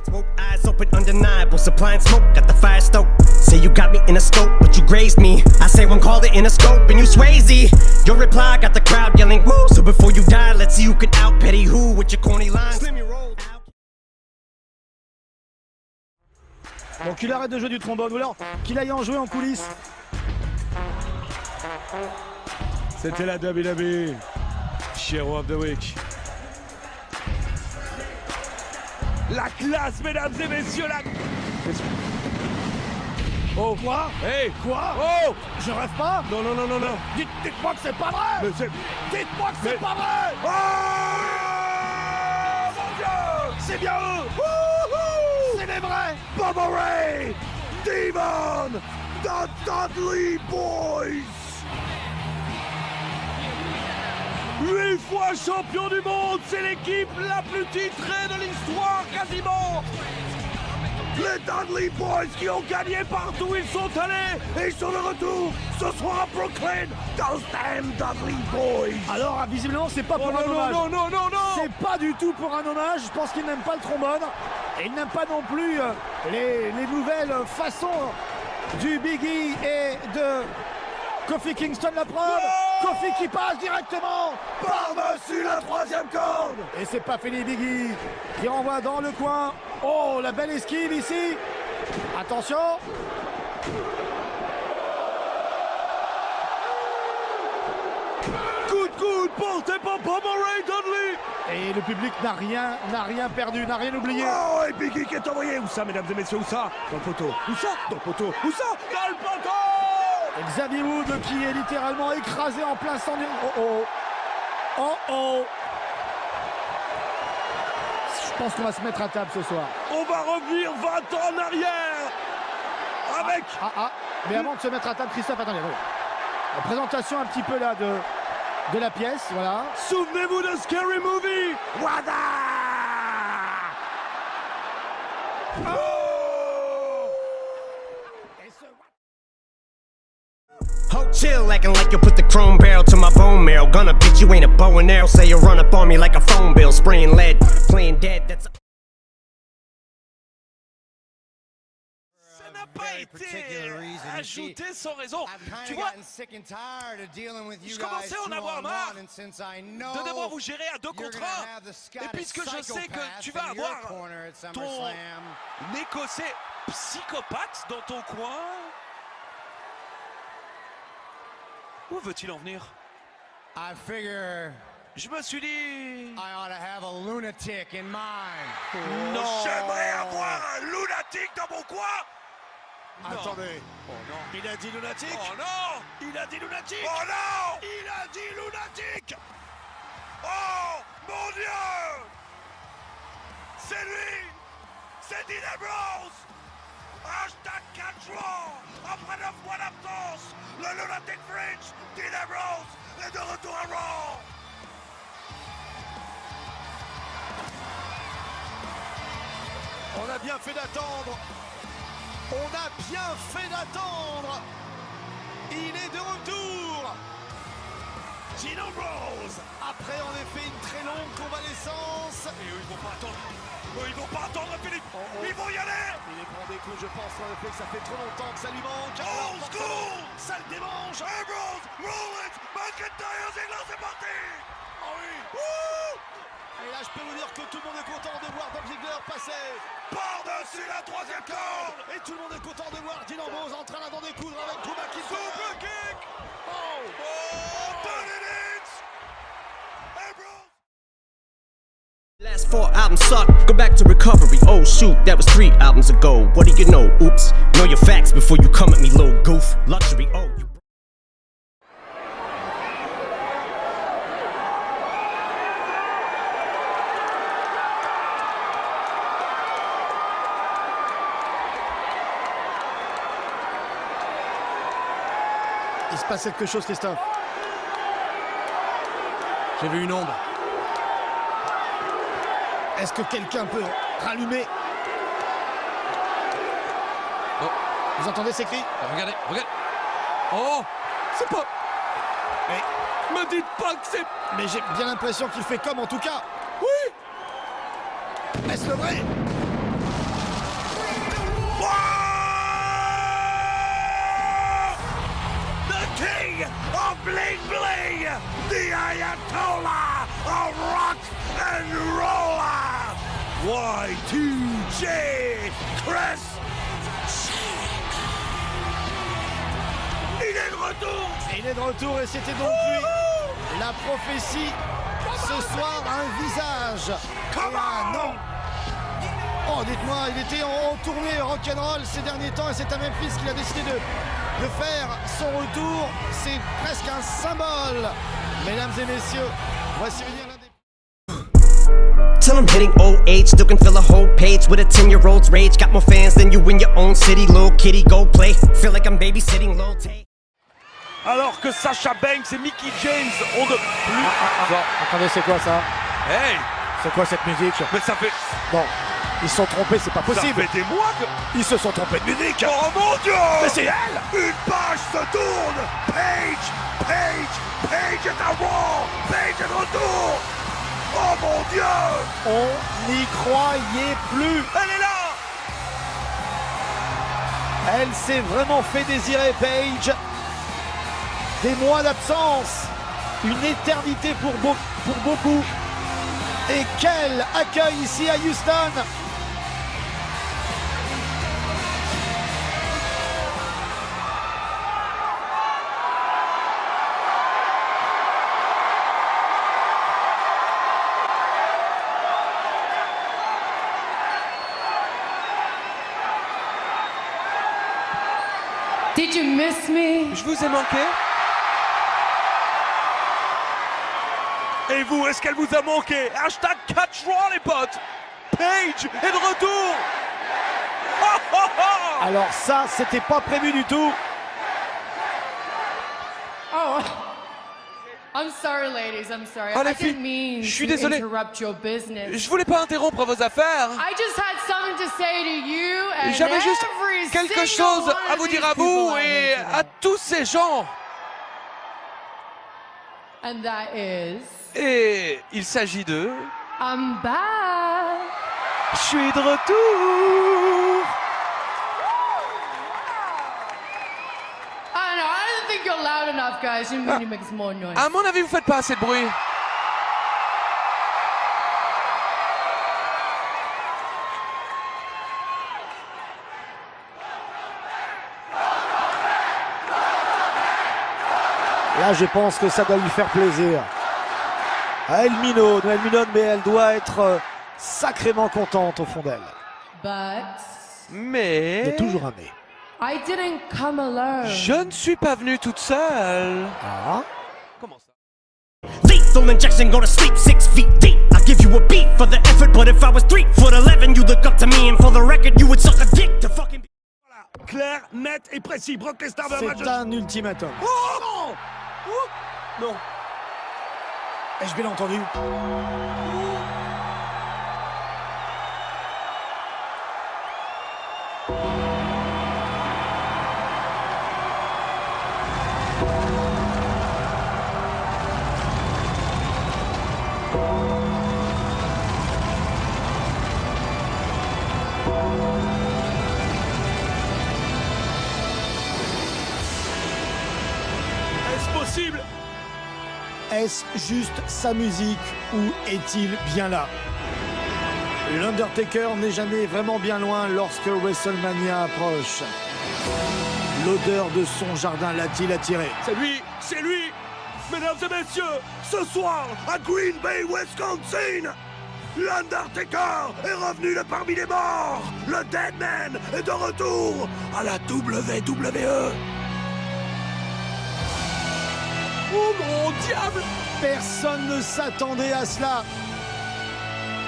Smoke, eyes open, undeniable, supplying smoke, got the fire stoked. Say you got me in a scope, but you grazed me. I say one call it in a scope, and you Swayze. Your reply got the crowd yelling woo. So before you die, let's see who can out petty who with your corny lines. Donc il arrête de jouer du trombone, ou alors qu'il aille en jouer en coulisses. C'était la WWE, Hero of the Week. La classe, mesdames et messieurs, la... Oh, Quoi? Hey! Quoi? Oh! Je rêve pas? Non, non, non, non, non! Dites-moi que c'est pas vrai! Dites-moi que c'est pas vrai! Oh! Mon Dieu! C'est bien eux! C'est les vrais! Bubba Ray! Demon! The Dudley Boys! 8 fois champion du monde, c'est l'équipe la plus titrée de l'histoire quasiment. Les Dudley Boys qui ont gagné partout où ils sont allés et sur le retour ce soir à Brooklyn, those damn Dudley Boys. Alors visiblement c'est pas pour un hommage. Non. C'est pas du tout pour un hommage, je pense qu'ils n'aiment pas le trombone. Et ils n'aiment pas non plus les nouvelles façons du Biggie et de Kofi Kingston, la preuve. Kofi qui passe directement Par-dessus la troisième corde. et c'est pas fini. Biggie qui renvoie dans le coin. Oh, la belle esquive ici. Attention. Coup de coude porté par Bubba Ray Dudley. Et le public n'a rien perdu, n'a rien oublié. Oh, et Biggie qui est envoyé. Où ça, mesdames et messieurs, où ça? Dans le poteau. Où ça? Dans le poteau. Où ça? Dans le poteau. Xavier Wood qui est littéralement écrasé en plein sang du... Oh. Je pense qu'on va se mettre à table ce soir. On va revenir 20 ans en arrière. Avec... Mais avant de se mettre à table, Christophe, attendez, voilà. La présentation un petit peu là de la pièce, voilà. Souvenez-vous de Scary Movie. Wada. Ho, chill, acting like you put the chrome barrel to my bone marrow. Gonna beat you, ain't a bow and arrow. Say you run up on me like a phone bill, spraying lead, playing dead. That's. Ça n'a pas été ajouté sans raison. Tu vois, je commençais à en avoir marre de devoir vous gérer à 2 contre 1. Et puisque je sais que tu vas avoir ton Écossais psychopathe dans ton coin, où veut-il en venir? Je me suis dit... Non, j'aimerais avoir un lunatique dans mon coin. Attendez. Oh non. Il a dit lunatique. Oh non. Il a dit lunatique. Oh non. Il a dit lunatique. Oh mon Dieu. C'est lui. C'est Dean Ambrose. Hashtag 4 jours. Après 9 mois d'absence, le Lunatic Fringe, Dean Ambrose, est de retour à Raw. On a bien fait d'attendre. On a bien fait d'attendre. Il est de retour. Dean Ambrose. Après en effet une très longue convalescence. Et eux, ils vont pas attendre. Eux, ils vont pas attendre, Philippe. Ils vont y aller. Il prend des coups, je pense, dans le fait que ça fait trop longtemps que ça lui manque. Old school. Ça le démange. Ambrose, Rollins, McIntyre, Ziggler, c'est parti. Ah oui. Et là, je peux vous dire que tout le monde est content de voir Dolph Ziggler passer Par-dessus la troisième corde. et tout le monde est content de voir Dean Ambrose en train d'en découdre avec Drew McIntyre. Super kick. Oh. Turn it in. Ambrose. Last 4 albums suck, go back to recovery. Oh shoot, that was 3 albums ago. What do you know? Oops, know your facts before you come at me, little goof. Luxury, oh. Il se passe quelque chose, Christophe. J'ai vu une ombre. Est-ce que quelqu'un peut rallumer? Oh, vous entendez ces cris? Regardez. Oh, c'est pas... Mais me dites pas que c'est... Mais j'ai bien l'impression qu'il fait comme en tout cas. Oui. Est-ce le vrai? Ayatollah of rock and roller, Y2J Chris. Il est de retour. Il est de retour et c'était donc lui. La prophétie, ce soir, un visage et un nom. Oh, dites-moi, il était en tournée rock'n'roll ces derniers temps et c'est à Memphis qu'il a décidé de faire son retour. C'est presque un symbole. Mesdames et messieurs, voici venir l'un des... Till I'm hitting old age, still can fill a whole page with a 10-year-old's rage. Got more fans than you in your own city, little kitty, go play. Feel like I'm babysitting low take. Alors que Sasha Banks et Mickie James ont de plus... Attendez, c'est quoi ça? Hey, C'est quoi cette musique? mais ça fait Ils se sont trompés, c'est pas possible. des mois que... Ils se sont trompés de musique. Oh mon Dieu! Mais c'est elle! Une page se tourne! Paige est à Raw! Paige est de retour! Oh mon Dieu! On n'y croyait plus. Elle est là! Elle s'est vraiment fait désirer, Paige. Des mois d'absence, une éternité pour beaucoup. Et quel accueil ici à Houston! Did you miss me? Je vous ai manqué. Et vous, est-ce qu'elle vous a manqué? Hashtag Catch Raw, les potes! Paige est de retour! Oh, oh, oh! Alors ça, c'était pas prévu du tout. Oh, I'm sorry, ladies. I'm sorry. Oh, I les filles, didn't mean je suis to désolé. interrupt your business. Je voulais pas interrompre vos affaires. I just had something to say to you and J'avais juste every quelque single chose one à of vous dire these à vous people out et here à today. tous ces gens. And that is, Et il s'agit de... I'm back. Je suis de retour. I know. I don't think you're loud enough, guys. You need to make some more noise. À mon avis, vous faites pas assez de bruit. Là, je pense que ça doit lui faire plaisir. À Noël Minon, mais elle doit être sacrément contente au fond d'elle. But Il y a Mais... toujours un mais. I didn't come alone. Je ne suis pas venu toute seule. Ah. Comment ça? Lethal injection, go to sleep 6 feet deep. I give you a beat for the effort, but if I was 3'11", you look up to me, and for the record, you would suck a dick to fucking be. Clair, net et précis. Brock Lesnar veut un match. C'est un ultimatum. Oh non! Non. Ai-je bien entendu? Est-ce possible? Est-ce juste sa musique ou est-il bien là? L'Undertaker n'est jamais vraiment bien loin lorsque WrestleMania approche. L'odeur de son jardin l'a-t-il attiré? C'est lui! Mesdames et messieurs, ce soir, à Green Bay, Wisconsin, l'Undertaker est revenu de parmi les morts! Le Deadman est de retour à la WWE! Oh mon diable! Personne ne s'attendait à cela.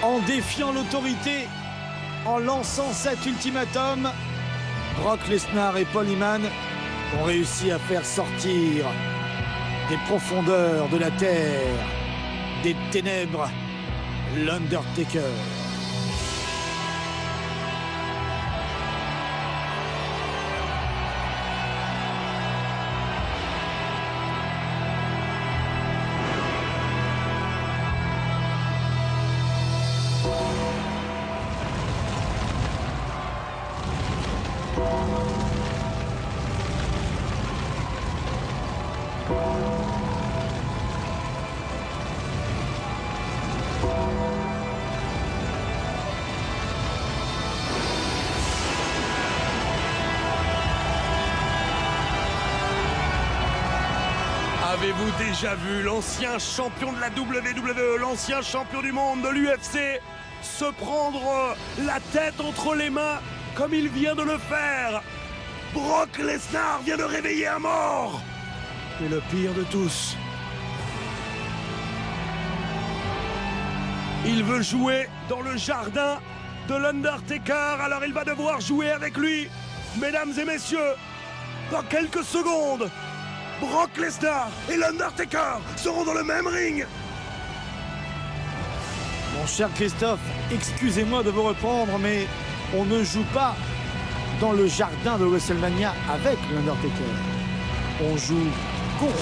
En défiant l'autorité, en lançant cet ultimatum, Brock Lesnar et Paul Heyman ont réussi à faire sortir des profondeurs de la terre, des ténèbres, l'Undertaker. Avez-vous déjà vu l'ancien champion de la WWE, l'ancien champion du monde de l'UFC, se prendre la tête entre les mains comme il vient de le faire? Brock Lesnar vient de réveiller un mort. Et le pire de tous, il veut jouer dans le jardin de l'Undertaker, alors il va devoir jouer avec lui. Mesdames et messieurs, dans quelques secondes, Brock Lesnar et l'Undertaker seront dans le même ring. mon cher Christophe, excusez-moi de vous reprendre, mais on ne joue pas dans le jardin de WrestleMania avec l'Undertaker. On joue contre